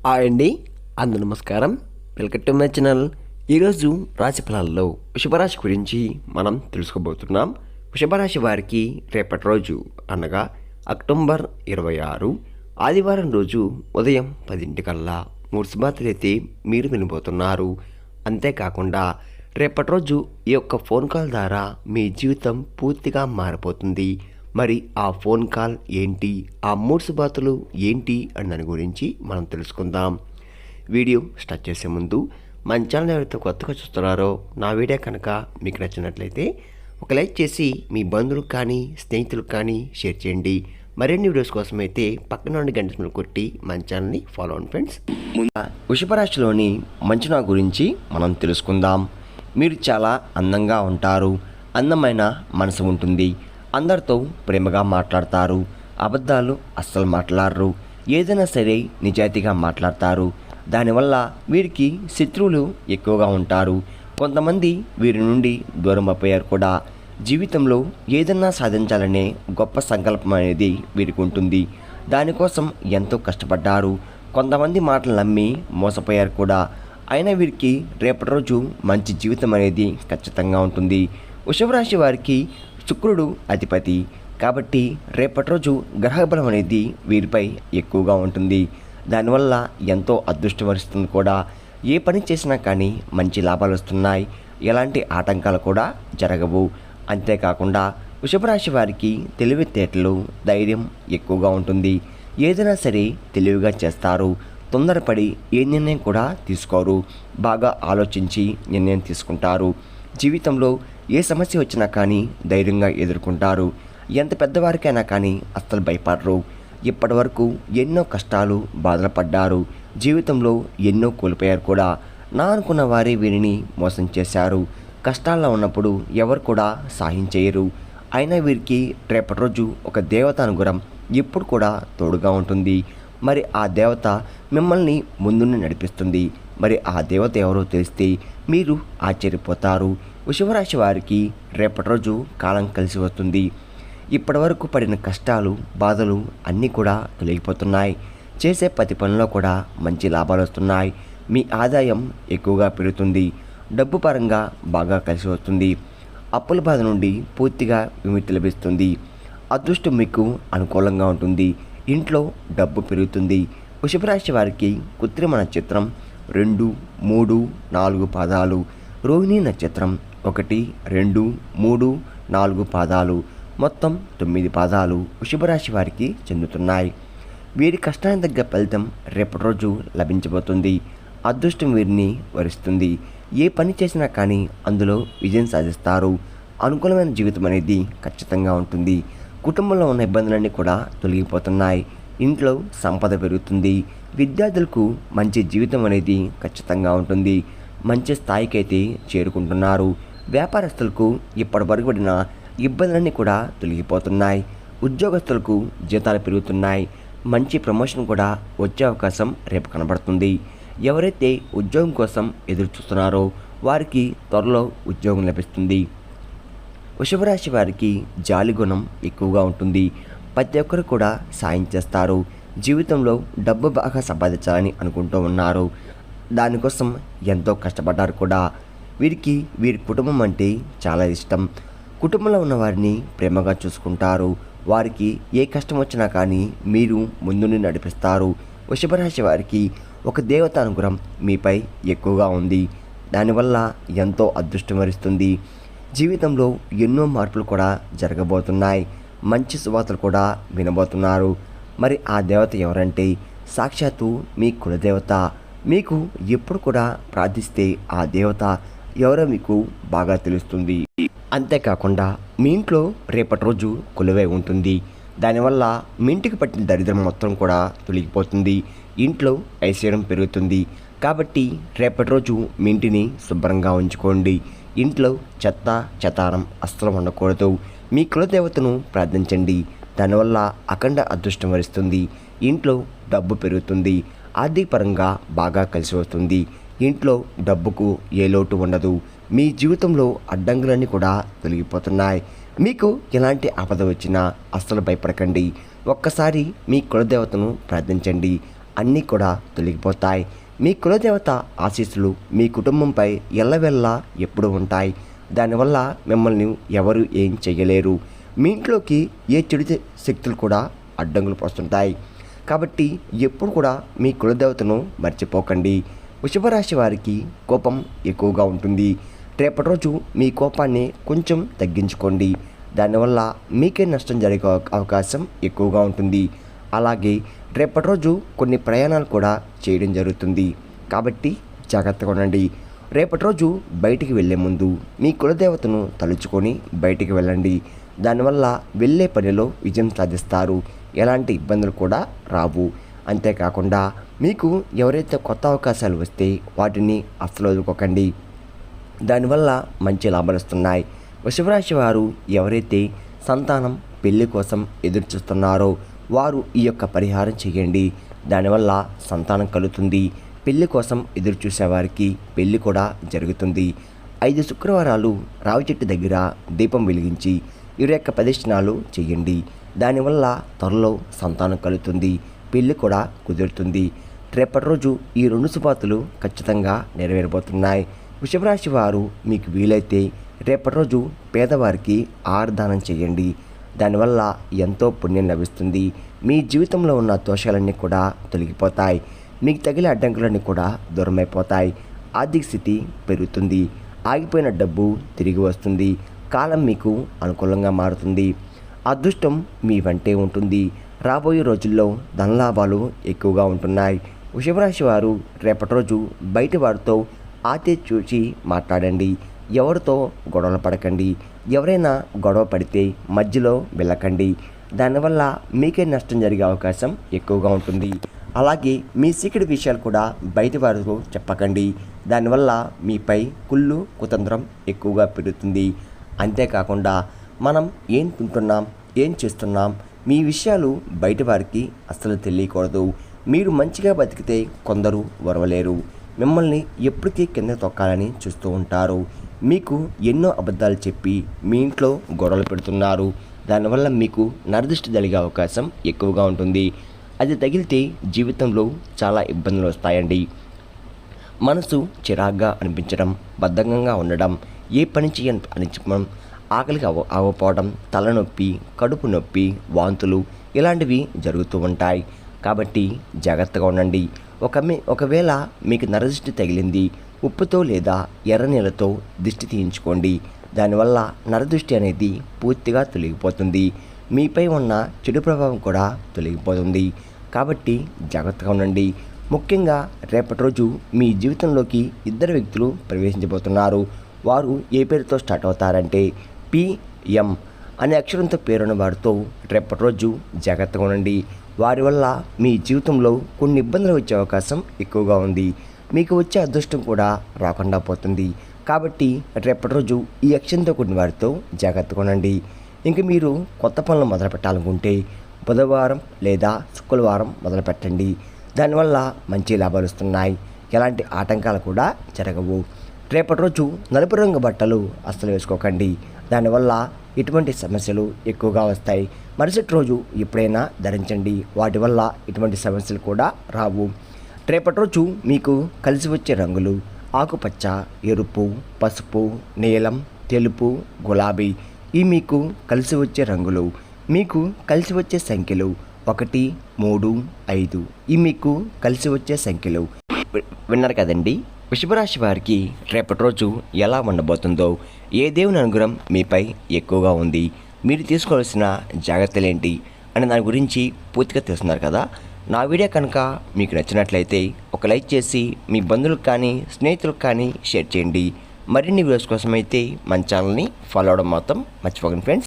Hi అండి, అందరూ నమస్కారం. Welcome to my channel. ఈరోజు రాశి ఫలాల్లో వృషభరాశి గురించి మనం తెలుసుకోబోతున్నాం. వృషభరాశి వారికి రేపటి రోజు అనగా అక్టోబర్ 26 ఆదివారం రోజు ఉదయం 10 మూడు శుభార్తలైతే మీరు వినబోతున్నారు. అంతేకాకుండా రేపటి రోజు ఈ యొక్క ఫోన్ కాల్ ద్వారా మీ జీవితం పూర్తిగా మారిపోతుంది. మరి ఆ ఫోన్ కాల్ ఏంటి, ఆ మూడు శుభార్తలు ఏంటి అని దాని గురించి మనం తెలుసుకుందాం. వీడియో స్టార్ట్ చేసే ముందు మన ఛానల్ ఎవరైతే కొత్తగా చూస్తున్నారో నా వీడియో కనుక మీకు నచ్చినట్లయితే ఒక లైక్ చేసి మీ బంధువులకు కానీ స్నేహితులకు కానీ షేర్ చేయండి. మరిన్ని వీడియోస్ కోసం అయితే పక్కన నుండి గంట కొట్టి మన ఛానల్ని ఫాలో అవ్వండి ఫ్రెండ్స్. ముందు వృషభరాశిలోని మంచునా గురించి మనం తెలుసుకుందాం. మీరు చాలా అందంగా ఉంటారు, అందమైన మనసు ఉంటుంది, అందరితో ప్రేమగా మాట్లాడతారు, అబద్ధాలు అస్సలు మాట్లాడరు, ఏదైనా సరే నిజాయితీగా మాట్లాడతారు. దానివల్ల వీరికి శత్రువులు ఎక్కువగా ఉంటారు. కొంతమంది వీరి నుండి దూరం అయిపోయారు కూడా. జీవితంలో ఏదన్నా సాధించాలనే గొప్ప సంకల్పం అనేది వీరికి ఉంటుంది. దానికోసం ఎంతో కష్టపడ్డారు. కొంతమంది మాటలు నమ్మి మోసపోయారు కూడా. అయినా వీరికి రేపటి రోజు మంచి జీవితం అనేది ఖచ్చితంగా ఉంటుంది. వృషభరాశి వారికి శుక్రుడు అధిపతి కాబట్టి రేపటి రోజు గ్రహబలం అనేది వీరిపై ఎక్కువగా ఉంటుంది. దానివల్ల ఎంతో అదృష్టం వరిస్తుంది కూడా. ఏ పని చేసినా కానీ మంచి లాభాలు వస్తున్నాయి, ఎలాంటి ఆటంకాలు కూడా జరగవు. అంతేకాకుండా వృషభరాశి వారికి తెలివితేటలు, ధైర్యం ఎక్కువగా ఉంటుంది. ఏదైనా సరే తెలివిగా చేస్తారు. తొందరపడి ఏ నిర్ణయం కూడా తీసుకోరు, బాగా ఆలోచించి నిర్ణయం తీసుకుంటారు. జీవితంలో ఏ సమస్య వచ్చినా కానీ ధైర్యంగా ఎదుర్కొంటారు. ఎంత పెద్దవారికైనా కానీ అస్సలు భయపడరు. ఇప్పటి వరకు ఎన్నో కష్టాలు, బాధలు పడ్డారు. జీవితంలో ఎన్నో కోల్పోయారు కూడా. నా అనుకున్న వారే వీరిని మోసం చేశారు. కష్టాల్లో ఉన్నప్పుడు ఎవరు కూడా సాయం చేయరు. అయినా వీరికి రేపటి రోజు ఒక దేవత అనుగ్రహం ఎప్పుడు కూడా తోడుగా ఉంటుంది. మరి ఆ దేవత మిమ్మల్ని ముందుని నడిపిస్తుంది. మరి ఆ దేవత ఎవరో తెలిస్తే మీరు ఆశ్చర్యపోతారు. వృషభరాశి వారికి రేపటి రోజు కాలం కలిసి వస్తుంది. ఇప్పటి వరకు పడిన కష్టాలు, బాధలు అన్నీ కూడా తొలగిపోతున్నాయి. చేసే ప్రతి పనిలో కూడా మంచి లాభాలు వస్తున్నాయి. మీ ఆదాయం ఎక్కువగా పెరుగుతుంది. డబ్బు పరంగా బాగా కలిసి వస్తుంది. అప్పుల బాధ నుండి పూర్తిగా విముక్తి లభిస్తుంది. అదృష్టం మీకు అనుకూలంగా ఉంటుంది. ఇంట్లో డబ్బు పెరుగుతుంది. వృషభరాశి వారికి కృత్రిమ నక్షత్రం 2, 3, 4 పాదాలు, రోహిణి నక్షత్రం 1, 2, 3, 4 పాదాలు, మొత్తం 9 పాదాలు వృషభరాశి వారికి చెందుతున్నాయి. వీరి కష్టానికి తగ్గ ఫలితం రేపటి రోజు లభించబోతుంది. అదృష్టం వీరిని వరిస్తుంది. ఏ పని చేసినా కానీ అందులో విజయం సాధిస్తారు. అనుకూలమైన జీవితం అనేది ఖచ్చితంగా ఉంటుంది. కుటుంబంలో ఉన్న ఇబ్బందులన్నీ కూడా తొలగిపోతున్నాయి. ఇంట్లో సంపద పెరుగుతుంది. విద్యార్థులకు మంచి జీవితం అనేది ఖచ్చితంగా ఉంటుంది. మంచి స్థాయికి అయితే చేరుకుంటున్నారు. వ్యాపారస్తులకు ఇప్పటి వరకు పడిన ఇబ్బందులన్నీ కూడా తొలగిపోతున్నాయి. ఉద్యోగస్తులకు జీతాలు పెరుగుతున్నాయి. మంచి ప్రమోషన్ కూడా వచ్చే అవకాశం రేపు కనబడుతుంది. ఎవరైతే ఉద్యోగం కోసం ఎదురు చూస్తున్నారో వారికి త్వరలో ఉద్యోగం లభిస్తుంది. వృషభరాశి వారికి జాలి గుణం ఎక్కువగా ఉంటుంది. ప్రతి ఒక్కరు కూడా సాయం చేస్తారు. జీవితంలో డబ్బు బాగా సంపాదించాలని అనుకుంటూ ఉన్నారు. దానికోసం ఎంతో కష్టపడ్డారు కూడా. వీరికి వీరి కుటుంబం అంటే చాలా ఇష్టం. కుటుంబంలో ఉన్న వారిని ప్రేమగా చూసుకుంటారు. వారికి ఏ కష్టం వచ్చినా కానీ మీరు ముందుని నడిపిస్తారు. వృషభరాశి వారికి ఒక దేవత అనుగ్రహం మీపై ఎక్కువగా ఉంది. దానివల్ల ఎంతో అదృష్టం వరిస్తుంది. జీవితంలో ఎన్నో మార్పులు కూడా జరగబోతున్నాయి. మంచి శుభార్తలు కూడా వినబోతున్నారు. మరి ఆ దేవత ఎవరంటే సాక్షాత్తు మీ కులదేవత. మీకు ఎప్పుడు కూడా ప్రార్థిస్తే ఆ దేవత ఎవరో మీకు బాగా తెలుస్తుంది. అంతేకాకుండా మీ ఇంట్లో రేపటి రోజు కొలువై ఉంటుంది. దానివల్ల మీ ఇంటికి పట్టిన దరిద్రం మొత్తం కూడా తొలగిపోతుంది. ఇంట్లో ఐశ్వర్యం పెరుగుతుంది. కాబట్టి రేపటి రోజు మీ ఇంటిని శుభ్రంగా ఉంచుకోండి. ఇంట్లో చెత్త చెదారం అస్సలు ఉండకూడదు. మీ కులదేవతను ప్రార్థించండి. దానివల్ల అఖండ అదృష్టం వరిస్తుంది. ఇంట్లో డబ్బు పెరుగుతుంది. ఆర్థిక పరంగా బాగా కలిసి వస్తుంది. ఇంట్లో డబ్బుకు ఏ లోటు ఉండదు. మీ జీవితంలో అడ్డంకులన్నీ కూడా తొలగిపోతున్నాయి. మీకు ఎలాంటి ఆపద వచ్చినా అస్సలు భయపడకండి. ఒక్కసారి మీ కులదేవతను ప్రార్థించండి. అన్నీ కూడా తొలగిపోతాయి. మీ కులదేవత ఆశీస్సులు మీ కుటుంబంపై ఎల్లవెల్లా ఎప్పుడు ఉంటాయి. దానివల్ల మిమ్మల్ని ఎవరు ఏం చేయలేరు. మీ ఇంట్లోకి ఏ చెడు శక్తులు కూడా అడ్డంకులు వస్తుంటాయి. కాబట్టి ఎప్పుడు కూడా మీ కులదేవతను మర్చిపోకండి. వృషభ రాశి వారికి కోపం ఎక్కువగా ఉంటుంది. రేపటి రోజు మీ కోపాన్ని కొంచెం తగ్గించుకోండి. దానివల్ల మీకే నష్టం జరిగే అవకాశం ఎక్కువగా ఉంటుంది. అలాగే రేపటి రోజు కొన్ని ప్రయాణాలు కూడా చేయడం జరుగుతుంది. కాబట్టి జాగ్రత్తగా ఉండండి. రేపటి రోజు బయటికి వెళ్ళే ముందు మీ కులదేవతను తలుచుకొని బయటికి వెళ్ళండి. దానివల్ల వెళ్ళే పనిలో విజయం సాధిస్తారు. ఎలాంటి ఇబ్బందులు కూడా రావు. అంతేకాకుండా మీకు ఎవరైతే కొత్త అవకాశాలు వస్తే వాటిని అస్సలు వదులుకోకండి. దానివల్ల మంచి లాభాలు వస్తున్నాయి. వృషభరాశి వారు ఎవరైతే సంతానం పెళ్లి కోసం ఎదురు చూస్తున్నారో వారు ఈ యొక్క పరిహారం చేయండి. దానివల్ల సంతానం కలుగుతుంది. పెళ్లి కోసం ఎదురు చూసేవారికి పెళ్లి కూడా జరుగుతుంది. 5 శుక్రవారాలు రావి చెట్టు దగ్గర దీపం వెలిగించి 21 ప్రదక్షిణాలు చేయండి. దానివల్ల త్వరలో సంతానం కలుగుతుంది. పెళ్లి కూడా కుదురుతుంది. రేపటి రోజు ఈ 2 శుభార్తలు ఖచ్చితంగా నెరవేరబోతున్నాయి. వృషభరాశి వారు మీకు వీలైతే రేపటి రోజు పేదవారికి ఆహారదానం చేయండి. దానివల్ల ఎంతో పుణ్యం లభిస్తుంది. మీ జీవితంలో ఉన్న దోషాలన్నీ కూడా తొలగిపోతాయి. మీకు తగిలే అడ్డంకులన్నీ కూడా దూరమైపోతాయి. ఆర్థిక స్థితి పెరుగుతుంది. ఆగిపోయిన డబ్బు తిరిగి వస్తుంది. కాలం మీకు అనుకూలంగా మారుతుంది. అదృష్టం మీ వెంటే ఉంటుంది. రాబోయే రోజుల్లో ధనలాభాలు ఎక్కువగా ఉంటున్నాయి. వృషభరాశి వారు రేపటి రోజు బయట వారితో ఆతే చూసి మాట్లాడండి. ఎవరితో గొడవలు పడకండి. ఎవరైనా గొడవ పడితే మధ్యలో వెళ్ళకండి. దానివల్ల మీకే నష్టం జరిగే అవకాశం ఎక్కువగా ఉంటుంది. అలాగే మీ సీక్రెట్ విషయాలు కూడా బయట వారితో చెప్పకండి. దానివల్ల మీపై కుళ్ళు కుతంత్రం ఎక్కువగా పెరుగుతుంది. అంతేకాకుండా మనం ఏం తింటున్నాం, ఏం చేస్తున్నాం, మీ విషయాలు బయట వారికి అస్సలు తెలియకూడదు. మీరు మంచిగా బతికితే కొందరు వరవలేరు. మిమ్మల్ని ఎప్పటికీ కింద తొక్కాలని చూస్తూ ఉంటారు. మీకు ఎన్నో అబద్ధాలు చెప్పి మీ ఇంట్లో గొడవలు పెడుతున్నారు. దానివల్ల మీకు నరదృష్టి జరిగే అవకాశం ఎక్కువగా ఉంటుంది. అది తగిలితే జీవితంలో చాలా ఇబ్బందులు వస్తాయండి. మనసు చిరాగ్గా అనిపించడం, బద్ధకంగా ఉండడం, ఏ పని అనిపించడం, ఆకలికి అవ్వపోవడం, తలనొప్పి, కడుపు నొప్పి, వాంతులు ఇలాంటివి జరుగుతూ ఉంటాయి. కాబట్టి జాగ్రత్తగా ఉండండి. ఒకవేళ మీకు నరదృష్టి తగిలింది, ఉప్పుతో లేదా ఎర్ర నీళ్ళతో దిష్టి తీయించుకోండి. దానివల్ల నరదృష్టి అనేది పూర్తిగా తొలగిపోతుంది. మీపై ఉన్న చెడు ప్రభావం కూడా తొలగిపోతుంది. కాబట్టి జాగ్రత్తగా ఉండండి. ముఖ్యంగా రేపటి రోజు మీ జీవితంలోకి 2 వ్యక్తులు ప్రవేశించబోతున్నారు. వారు ఏ పేరుతో స్టార్ట్ అవుతారంటే PM అనే అక్షరంతో పేరున్న వారితో రేపటి రోజు జాగ్రత్తగా ఉండండి. వారి వల్ల మీ జీవితంలో కొన్ని ఇబ్బందులు వచ్చే అవకాశం ఎక్కువగా ఉంది. మీకు వచ్చే అదృష్టం కూడా రాకుండా పోతుంది. కాబట్టి రేపటి రోజు ఈ అక్షరంతో కూడిన వారితో జాగ్రత్తగా ఉండండి. ఇంక మీరు కొత్త పనులు మొదలు పెట్టాలనుకుంటే బుధవారం లేదా శుక్రవారం మొదలు పెట్టండి. దానివల్ల మంచి లాభాలు వస్తున్నాయి. ఎలాంటి ఆటంకాలు కూడా జరగవు. రేపటి రోజు నలుపు రంగు బట్టలు అస్సలు వేసుకోకండి. దానివల్ల ఇటువంటి సమస్యలు ఎక్కువగా వస్తాయి. మరుసటి రోజు ఎప్పుడైనా ధరించండి. వాటి వల్ల ఇటువంటి సమస్యలు కూడా రావు. రేపటి రోజు మీకు కలిసి వచ్చే రంగులు ఆకుపచ్చ, ఎరుపు, పసుపు, నీలం, తెలుపు, గులాబీ. ఈ మీకు కలిసి వచ్చే రంగులు. మీకు కలిసి వచ్చే సంఖ్యలు 1, 3, 5. ఈ మీకు కలిసి వచ్చే సంఖ్యలు. విన్నారు కదండి. వృషభరాశి వారికి రేపటి రోజు ఎలా ఉండబోతుందో, ఏ దేవుని అనుగ్రహం మీపై ఎక్కువగా ఉంది, మీరు తీసుకోవాల్సిన జాగ్రత్తలు ఏంటి అని దాని గురించి పూర్తిగా తెలుస్తున్నారు కదా. నా వీడియో కనుక మీకు నచ్చినట్లయితే ఒక లైక్ చేసి మీ బంధువులకు కానీ స్నేహితులకు కానీ షేర్ చేయండి. మరిన్ని వీడియోస్ కోసం అయితే మన ఛానల్ని ఫాలో అవడం మాత్రం మర్చిపోకండి ఫ్రెండ్స్.